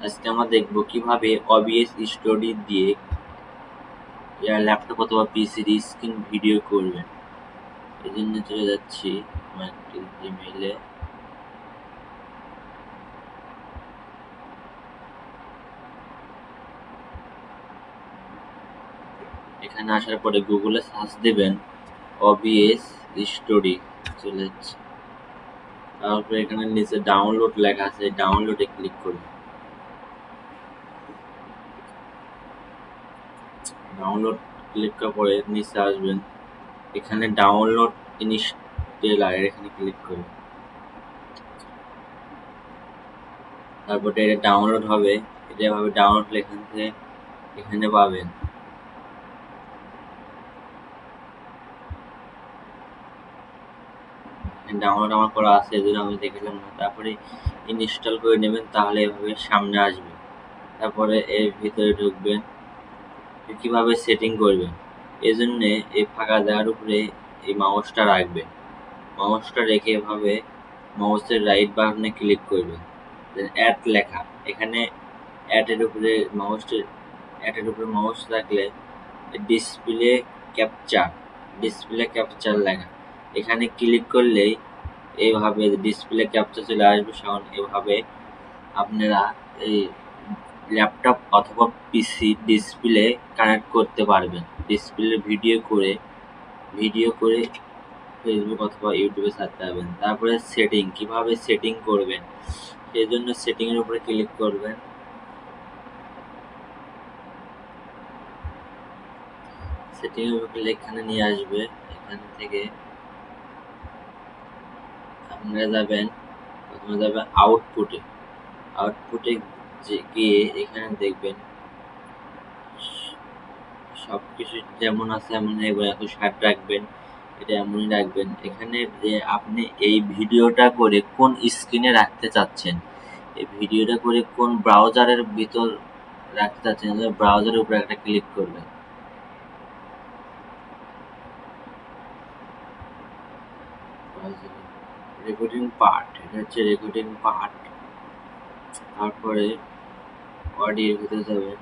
আজকে আমরা দেখব কিভাবে OBS স্টুডিও দিয়ে ল্যাপটপ অথবা পিসির স্ক্রিন ভিডিও করবেন। এই জন্য চলে যাচ্ছি আমার জিমেইলে। এখানে আসার পরে গুগলে সার্চ দেবেন OBS স্টুডিও, চলে যাচ্ছে। তারপরে এখানে নিচে ডাউনলোড লেখা আছে, ডাউনলোডে ক্লিক করুন। ডাউনলোড ক্লিক করার পরে নিচে আসবেন, এখানে ডাউনলোড ইনস্টলার এখানে ক্লিক করুন। তারপরে এটা ডাউনলোড হবে, এটা এভাবে ডাউনলোড এখান থেকে এখানে পাবেন। ডাউনলোড আমার করা আছে, এজন্য আমি দেখলাম না। তারপরে ইনস্টল করে নেবেন, তাহলে এভাবে সামনে আসবে। তারপরে এর ভিতরে ঢুকবেন, কিভাবে সেটিং করবেন এই জন্য এই ফাঁকা জায়গার উপরে এই মাউসটা রাখবেন। মাউসটা রেখে এভাবে মাউসের রাইট বাটনে ক্লিক করবেন, অ্যাড লেখা, এখানে অ্যাডের উপরে মাউস রাখলে ডিসপ্লে ক্যাপচার লেখা, এখানে ক্লিক করলেই এইভাবে ডিসপ্লে ক্যাপচার চলে আসবে। তখন এভাবে আপনারা এই ল্যাপটপ অথবা পিসি ডিসপ্লে কানেক্ট করতে পারবেন। ডিসপ্লে ভিডিও করে ফেসবুক অথবা ইউটিউবে ছাড়তে পারবেন। তারপরে সেটিং, কিভাবে সেটিং করবেন সেই জন্য সেটিংয়ের উপরে ক্লিক করবেন। সেটিংয়ের উপরে এখানে নিয়ে আসবে, এখান থেকে আপনারা যাবেন, প্রথমে যাবেন আউটপুটে গিয়ে এখানে দেখবেন সবকিছু যেমন আছে এমন 160 রাখবেন, এটা এমনই রাখবেন। এখানে যে আপনি এই ভিডিওটা করে কোন স্ক্রিনে রাখতে চাচ্ছেন, এই ভিডিওটা করে কোন ব্রাউজারের ভিতর রাখতে চাচ্ছেন, ব্রাউজারের উপরে একটা ক্লিক করবেন। রেকর্ডিং পার্ট, এটা হচ্ছে রেকর্ডিং পার্ট। তারপরে অডিওর ভিতরে যাবেন,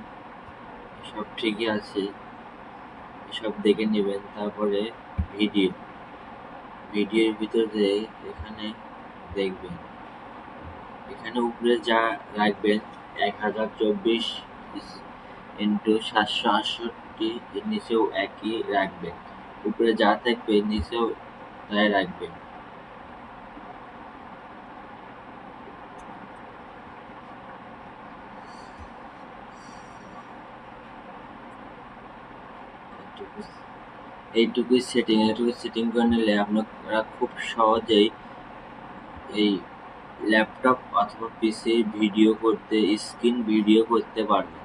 সব ঠিকই আছে, সব দেখে নেবেন। তারপরে ভিডিওর ভিতরে এখানে দেখবেন, এখানে উপরে যা রাখবেন 1024x768, এর নিচেও একই রাখবেন। উপরে যা থাকবে নিচেও তাই রাখবেন। এইটুকুই সেটিং করে নিলে আপনারা খুব সহজেই এই ল্যাপটপ অথবা পিসি স্ক্রিন ভিডিও করতে পারবেন।